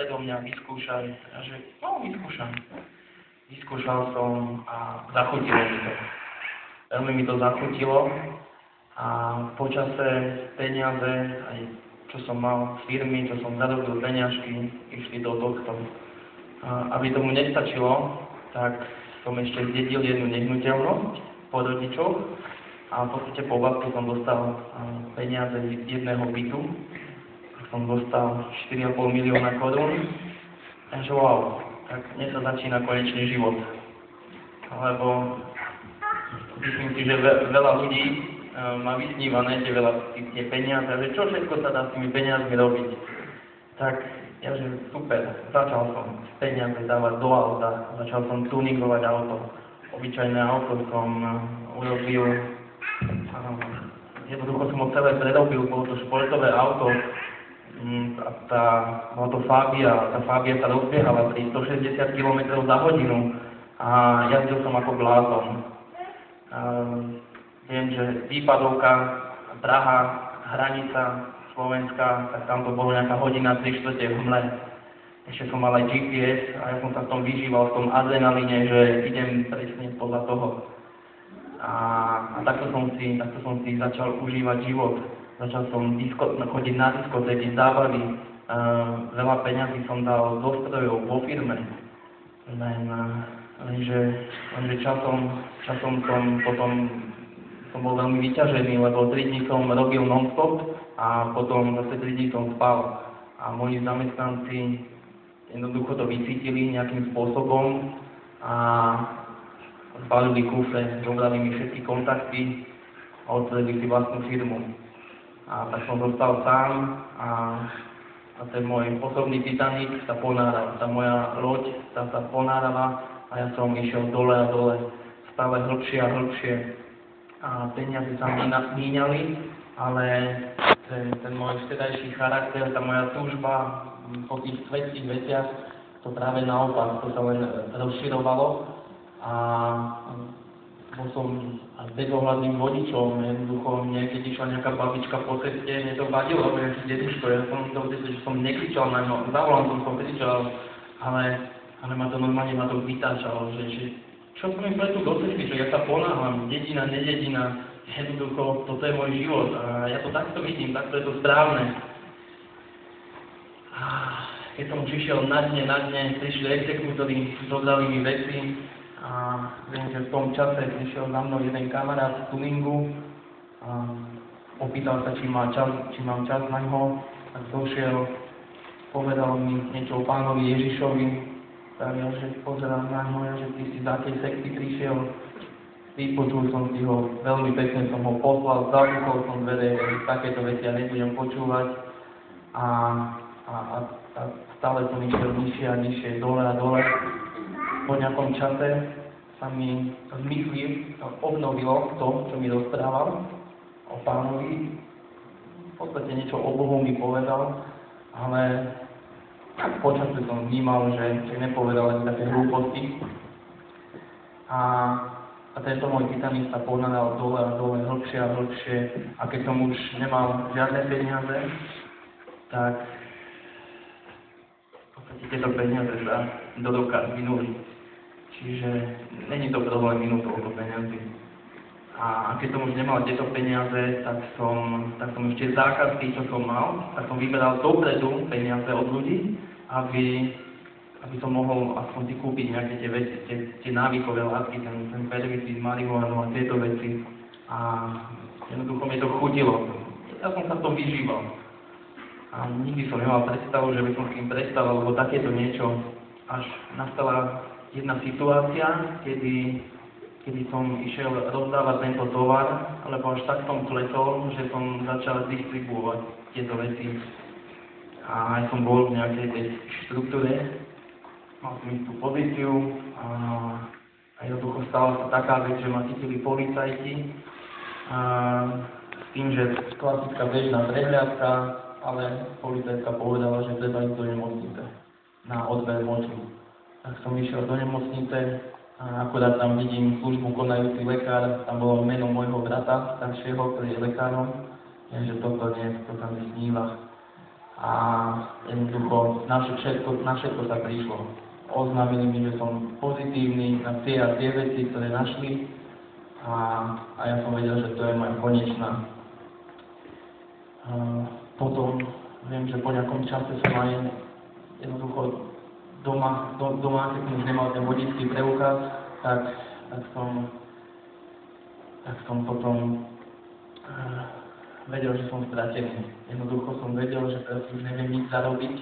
predo mňa, vyskúšaj. A že, no, vyskúšam. Vyskúšal som a zachutilo mi to. Veľmi mi to zachutilo a po čase peniaze, aj čo som mal z firmy, čo som zarobil peňažky, išli do tohto. Aby tomu nestačilo, tak som ešte zdedil jednu nehnuteľnosť po rodičoch a v podstate po babke som dostal peniaze z jedného bytu. Som dostal 4,5 milióna korún. Takže wow. Tak dnes sa začína konečný život. Lebo myslím si, že veľa ľudí má vysnívané tie peniaze, že čo všetko sa dá s tými peniazmi robiť. Tak ja, že super, začal som peniaze dávať do auta, začal som tuningovať auto. Obyčajné auto som urobil, jednoducho som ho celé prerobil, bolo to športové auto. Bola to Fabia, tá Fabia sa rozbiehala pri 160 km za hodinu a jazdil som ako blázon. Viem, že výpadovka, Praha, hranica Slovenska, tak tam to bolo nejaká hodina 3/4 v hmle. Ešte som mal aj GPS a ja som sa v tom vyžíval, v tom adrenalíne, že idem presne podľa toho. A takto som si začal užívať život. Začal som chodiť na diskotéky, zábavy, veľa peňazí som dal do strojov vo firme. Lenže časom som bol veľmi vyťažený, lebo 3 dní som robil non-stop a potom zase 3 dní som spal. A moji zamestnanci jednoducho to vycítili nejakým spôsobom a zbalili kufre, zobrali mi všetky kontakty a otvorili si vlastnú firmu. A tak som zostal sám a ten môj osobný Titanic sa ponáral. Tá moja loď sa ponárala a ja som išiel dole a dole, stále hlbšie a hlbšie. A peniaze sa míňali, ale ten môj vtedajší charakter, tá moja túžba po tých svetských veciach, to práve naopak, to sa len rozširovalo a bol som bezohľadným vodičom, jednoducho mne, keď išla nejaká babička po ceste, mne to vadilo, lebo ja si deduško, ja som to že som nekričal na ňo, za volantom som kričal, ale ma to normálne vytáčalo, že čo som im preto do cesty, že ja sa ponáhľam, dedina, nededina, jednoducho, toto je môj život a ja to takto vidím, takto je to správne. A keď som už išiel na dne, prišli exekútori, zobrali mi veci, a viem, že v tom čase prišiel za mnou jeden kamarát z tuningu a opýtal sa, či mám čas na ňo, tak došiel, povedal mi niečo o pánovi Ježišovi, tak ja, že pozerám na ňo, že ty si z akej sekty prišiel, vypočul som si ho, veľmi pekne som ho poslal, zabuchol som dvere, takéto veci ja nebudem počúvať a stále som išiel nižšie a nižšie, dole a dole. Po nejakom čase sa mi v mysli obnovilo to, čo mi rozprával o pánovi. V podstate niečo o Bohu mi povedal, ale po čase som vnímal, že nepovedal ani také hlúposti. A tento môj Titanic sa ponáral dole a dole, hlbšie a hlbšie. A keď som už nemal žiadne peniaze, tak v podstate tieto peniaze sa do roka minuli. Čiže není to problém minúť toľko peniazy. A keď som už nemal tieto peniaze, tak som ešte zákazky, čo som mal, tak som vyberal dopredu peniaze od ľudí, aby som mohol aspoň si kúpiť nejaké tie veci, tie návykové látky, ten pervicid, marihuanu a tieto veci. A jednoducho mi to chutilo. Ja som sa v tom vyžíval. A nikdy som nemal predstavu, že by som s tým prestal, alebo takéto niečo. Až nastala jedna situácia, kedy som išiel rozdávať tento tovar, alebo až tak som kletol, že som začal distribuovať tieto veci. A aj som bol v nejakej tej štruktúre, mal som istú pozíciu a jednoducho stala sa taká vec, že ma chytili policajti s tým, že klasická bežná prehliadka, ale policajtka povedala, že treba ísť do nemocnice na odber moču. Tak som išiel do nemocnice a akurát tam vidím službu konajúci lekár, tam bolo meno môjho brata staršieho, ktorý je lekárom, že toto nie, to sa mi sníva. a jednoducho na všetko sa prišlo. Oznámili mi, že som pozitívny na tie a tie veci, ktoré našli a ja som vedel, že to je moja konečná. Potom viem, že po nejakom čase som aj jednoducho doma keď som nemal ten vodičský preukaz, tak som potom vedel, že som stratený. Jednoducho som vedel, že teraz už neviem nič zarobiť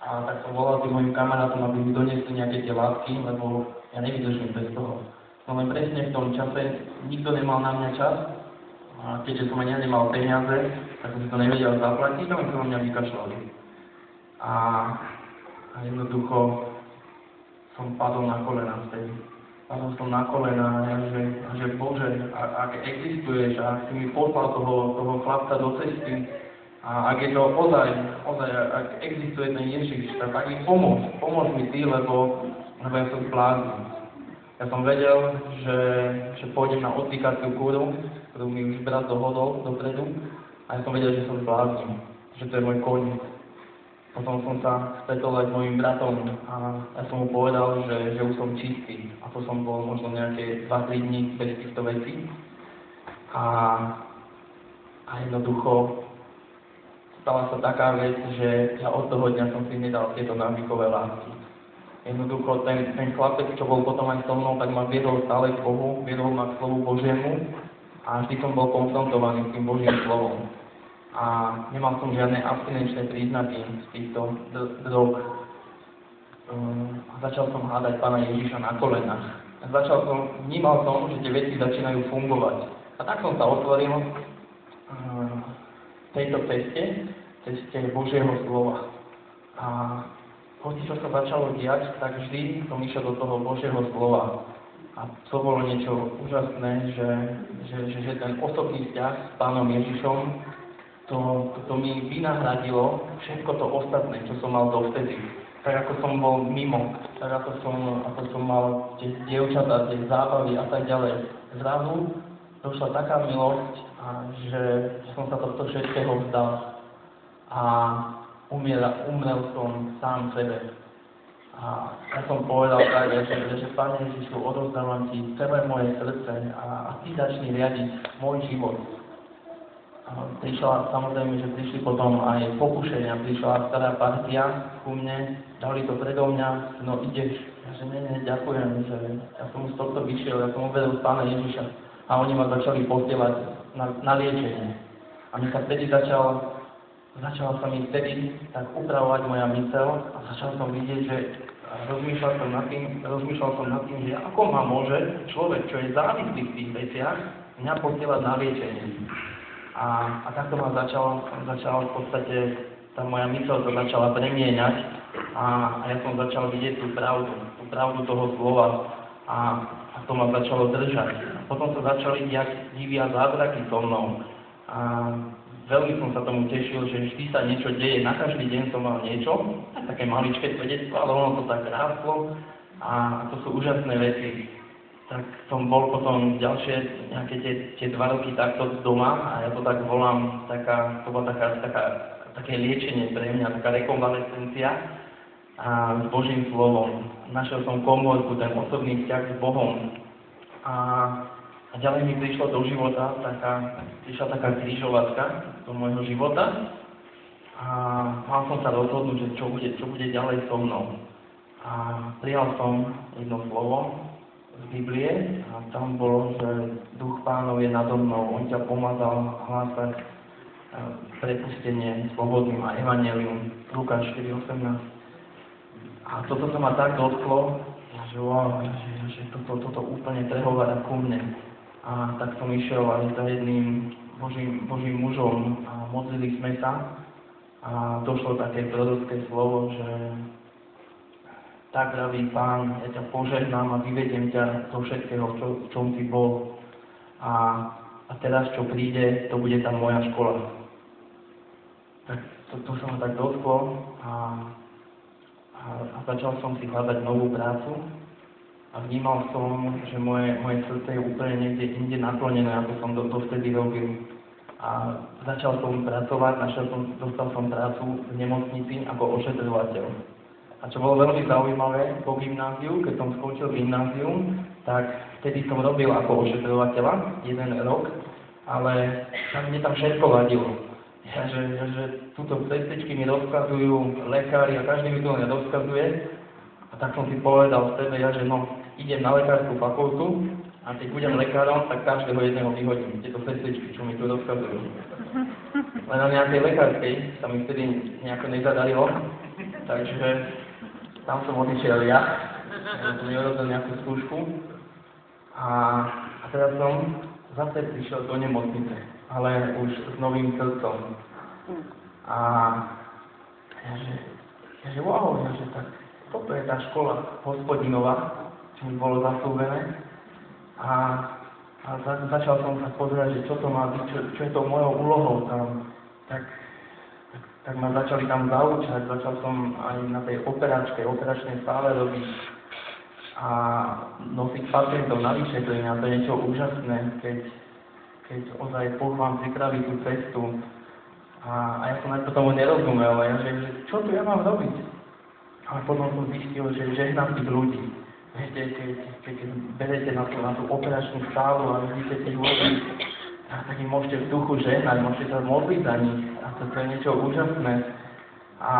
a tak som volal tým mojim kamarátom, aby mi doniesli nejaké tie látky, lebo ja nevydržím bez toho. No len presne v tom čase nikto nemal na mňa čas a keďže som ani nemal peniaze, tak som si to nevedel zaplatiť a oni sa na mňa vykašľali. A jednoducho som padol na kolena vtedy. Padol som na kolena a že Bože, ak existuješ a ak si mi poslal toho chlapca do cesty a ak je to ozaj, ak existuje ten Ježiš, tak mi pomôž mi ty, lebo ja som zbláznil. Ja som vedel, že pôjdem na odvykaciu kúru, ktorú mi už brat dohodol dopredu a ja som vedel, že som zbláznil, že to je môj koniec. Potom som sa stretol aj s mojim bratom a ja som mu povedal, že už som čistý. A to som bol možno nejaké 2-3 dní bez týchto vecí. A jednoducho stala sa taká vec, že ja od toho dňa som si nedal tieto návykové látky. Jednoducho ten chlapec, čo bol potom aj so mnou, tak ma viedol stále k Bohu, viedol ma k slovu Božiemu a vždy som bol konfrontovaný s tým Božím slovom. A nemal som žiadne abstinenčné príznaky z týchto drog. Začal som hádať Pána Ježiša na kolenách. Vnímal som, že tie veci začínajú fungovať. A tak som sa otvoril tejto ceste Božieho slova. A hoci čo sa začalo diať, tak vždy som išiel do toho Božieho slova. A to bolo niečo úžasné, že ten osobný vzťah s Pánom Ježišom to mi vynahradilo všetko to ostatné, čo som mal dovtedy. Tak ako som bol mimo, tak ako som mal tie dievčatá, tie zábavy a tak ďalej. Zrazu došla taká milosť, že som sa tohto všetkého vzdal. A umrel som sám sebe. A ja som povedal tak, že Pane Ježišu, odovzdávam Ti celé moje srdce a Ty začni riadiť môj život. Samozrejme, že prišli potom aj pokušenia, prišla stará partia ku mne, dali to predo mňa, no ideš, ja že nie, ďakujem, že ja som z tohto vyšiel, ja som uvedol Pána Ježiša a oni ma začali posielať na liečenie. A mi sa vtedy začala sa mi vtedy tak upravovať moja myseľ a začal som vidieť, že rozmýšľal som nad tým, že ako ma môže človek, čo je závislý v tých veciach, mňa posielať na liečenie. A takto ma začala v podstate, tá moja myseľ to začala premieňať a ja som začal vidieť tú pravdu toho slova a to ma začalo držať. A potom sa začali diať divy a zázraky so mnou. A veľmi som sa tomu tešil, že vždy sa niečo deje, na každý deň som mal niečo, také maličké svedectvo, ale ono to tak rástlo a to sú úžasné veci. Tak som bol potom ďalšie nejaké tie 2 roky takto doma a ja to tak volám, to bola také liečenie pre mňa, taká rekonvalescencia a s Božím slovom. Našiel som komórku, ten osobný vzťah s Bohom a ďalej mi prišla taká križovatka do môjho života a mal som sa rozhodnúť, že čo bude ďalej so mnou. A prijal som jedno slovo z Biblie a tam bolo, že Duch Pánov je nado mnou, On ťa pomazal hlásať prepustenie slobodným a evanjelium. Lukáš 4:18. A toto sa ma tak dotklo, že wow, že toto úplne prehovára ku mne. A tak som išiel aj za jedným Božím mužom a modlili sme sa a došlo také prorocké slovo, že tak vraví Pán, ja ťa požehnám a vyvediem ťa do všetkého, v čom si bol. A teraz, čo príde, to bude tá moja škola. Tak to sa ma tak dotklo a začal som si hľadať novú prácu a vnímal som, že moje srdce je úplne niekde inde naklonené, ako som dovtedy robil. a začal som pracovať, dostal som prácu v nemocnici ako ošetrovateľ. A čo bolo veľmi zaujímavé po gymnáziu, keď som skončil gymnázium, tak vtedy som robil ako ošetrovateľa 1 rok, ale mne tam všetko vadilo. Že túto cestičky mi rozkazujú lekári a každý mi to rozkazuje. A tak som si povedal v sebe, že idem na lekárskú fakultu a keď budem lekárom, tak každého jedného vyhodím, tieto cestičky, čo mi tu rozkazujú. Len na nejakej lekárskej sa mi vtedy nejako nezadarilo, takže tam som odišiel ja, som neurobil nejakú skúšku a teraz som zase prišiel do nemocnice, ale už s novým srdcom. A wow, tak toto je tá škola hospodinová, čo mi bolo zaslúbené. A začal som sa pozerať, že čo to má byť, čo je to mojou úlohou tam. Tak ma začali tam zaučať, začal som aj na tej operačnej sále robiť a nosiť pacientov na vyšetrenia. To je niečo úžasné, keď ozaj Boh vám pripraví tú cestu. A ja som aj tomu nerozumel, že čo tu ja mám robiť? Ale potom som zistil, že žehnám tých ľudí. Viete, keď berete na tú operačnú sálu a vidíte tých ľudí, tak im môžete v duchu žehnať, môžete sa modliť za nich. A to je niečo úžasné. A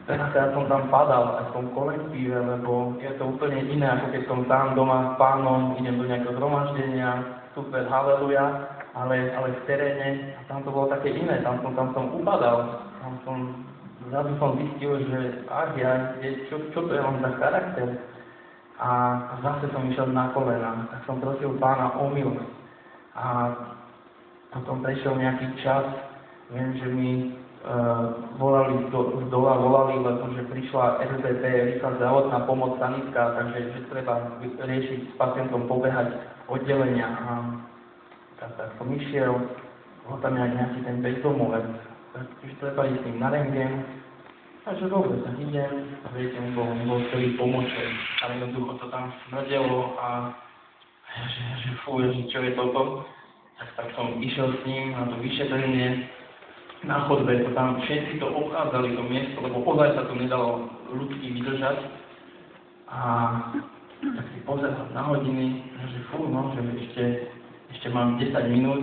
teraz ja som tam padal aj v tom kolektíve, lebo je to úplne iné, ako keď som sám doma s pánom, idem do nejakého zhromaždenia, super, haleluja, ale v teréne, tam to bolo také iné, tam som upadal, zrazu som zistil, že čo to ja mám za charakter. A zase som išiel na kolena, tak som prosil pána o milosť. A potom prešiel nejaký čas, viem, že mi volali z dola, lebo že prišla RZP, rýchla zdravotná pomoc sanitka, takže že treba riešiť s pacientom, pobehať oddelenia. A tak som išiel, bol tam nejaký ten bezdomovec, takže treba ísť s ním na rentgen. Takže dobre, tak idem, viete, on bol celý pomôcť, ale jednoducho to tam smrdelo a že čo je toto. Tak som išiel s ním na to vyšetrenie, na chodbe, to tam všetci to obchádzali, to miesto, lebo ozaj sa to nedalo ľudsky vydržať. A tak si pozeral na hodiny, že že ešte mám 10 minút,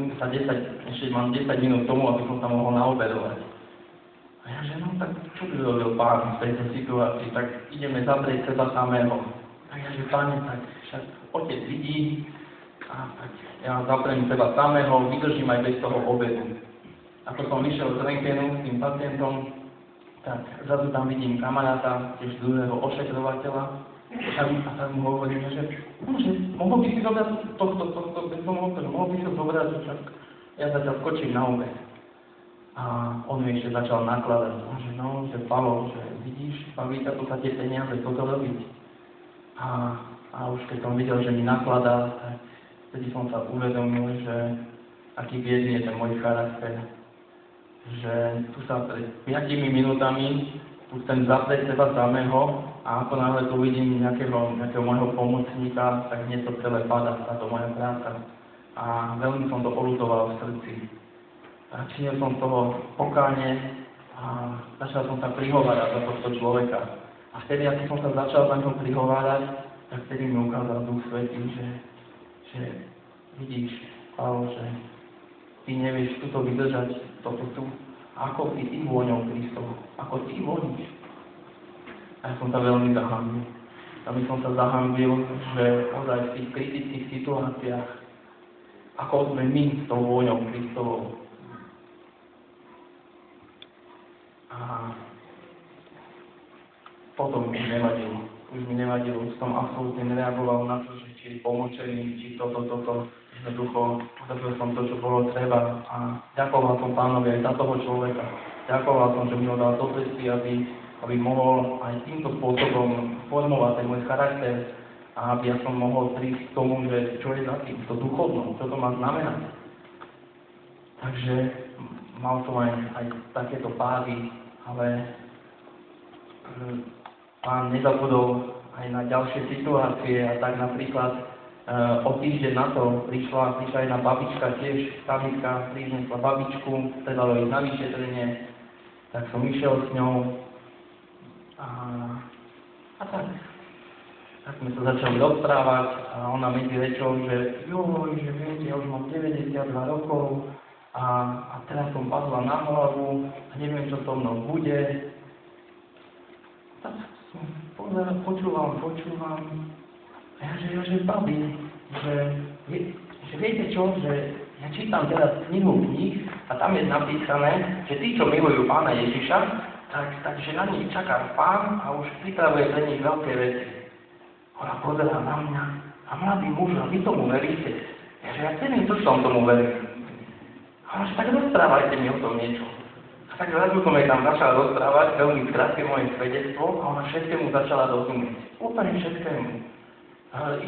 ešte mám 10 minút tomu, aby som sa mohol naobedovať. A tak čo by robil pán v tejto situácii, tak ideme zaprieť seba samého. Tak páne, tak však otec vidí, a tak ja zapriem seba samého, vydržím aj bez toho obedu. Ako som vyšiel z rentgenu s tým pacientom, tak zrazu tam vidím kamaráta, tiež druhého ošetrovateľa, a tak mu hovorím, že mohol by si zobrať tohto mohol by si zobrať, že ja zatiaľ skočím na obed. A on mi ešte začal nakladať, že Palo, že vidíš, baví sa tu sa tie peniaze, toto robiť. A už keď som videl, že mi nakladá, tak vtedy som sa uvedomil, že aký biedný je ten môj charakter. Že tu sa pred 5 minútami tu chcem zaprieť seba samého a ako náhle tu vidím nejakého môjho pomocníka, tak hneď to celé padá, táto moja práca. A veľmi som to oľutoval v srdci. A činil som toho pokáne a začal som sa prihovárať za tohto človeka. A vtedy, ako som sa začal za ňom prihovárať, tak vtedy mi ukázal Duch Svätý, že vidíš, Pavol, že ty nevieš tuto vydržať, toto tu, ako ty vôňou Kristov, ako ty voníš. A ja som sa veľmi zahanbil. Tam som sa zahanbil, že ozaj v tých kritických situáciách, ako sme my s tou vôňou Kristovou. A potom už mi nevadilo, už som absolútne nereagoval na to, že či je pomočený, či toto, jednoducho urobil som to, čo bolo treba a ďakoval som pánovi aj za toho človeka. Ďakoval som, že mi ho dal do cesty, aby mohol aj týmto spôsobom formovať ten môj charakter a aby ja som mohol prísť k tomu, že čo je za tým, to duchovno, čo to má znamenať. Takže mal som aj takéto pády, ale pán nezabudol aj na ďalšie situácie a tak napríklad O týždeň na to prišla jedna babička, tiež samička, priniesla babičku, chcela ísť na vyšetrenie, tak som išiel s ňou a tak sme sa začali rozprávať a ona medzi rečou, že joj, že viete, ja už mám 92 rokov a teraz som padla na hlavu a neviem, čo so mnou bude. Tak som počúvam. A ja, že babi, že viete čo, že ja čítam teraz knihu kníh a tam je napísané, že tí, čo milujú Pána Ježiša, takže na nich čaká Pán a už pripravuje pre nich veľké veci. Ona pozerá na mňa a mladý muž, a vy tomu veríte? Ja neviem, čo som tomu veril. A ona, že tak rozprávajte mi o tom niečo. A tak zrazu som jej tam začal rozprávať, veľmi krátke moje svedectvo, a ona všetkému začala rozumieť. Úplne všetkému.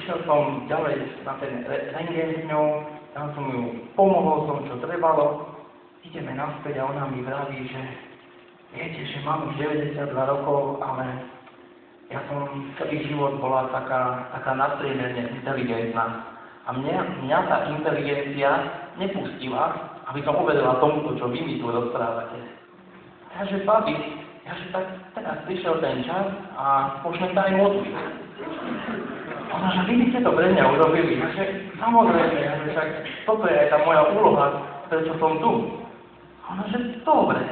Išiel som ďalej na ten rentgen s ňou, tam som ju pomohol, čo trebalo. Ideme naspäť a ona mi vraví, že viete, že mám už 92 rokov, ale ja som celý život bola taká nadpriemerne inteligentná. A mňa tá inteligencia nepustila, aby som uvedela tomuto, čo vy mi tu rozprávate. Takže babi, tak teraz prišiel ten čas a môžeme sa aj modliť. Ona, že vy by ste to pre mňa urobili. Takže samozrejme, však toto je aj tá moja úloha, prečo som tu. Ona, že dobre.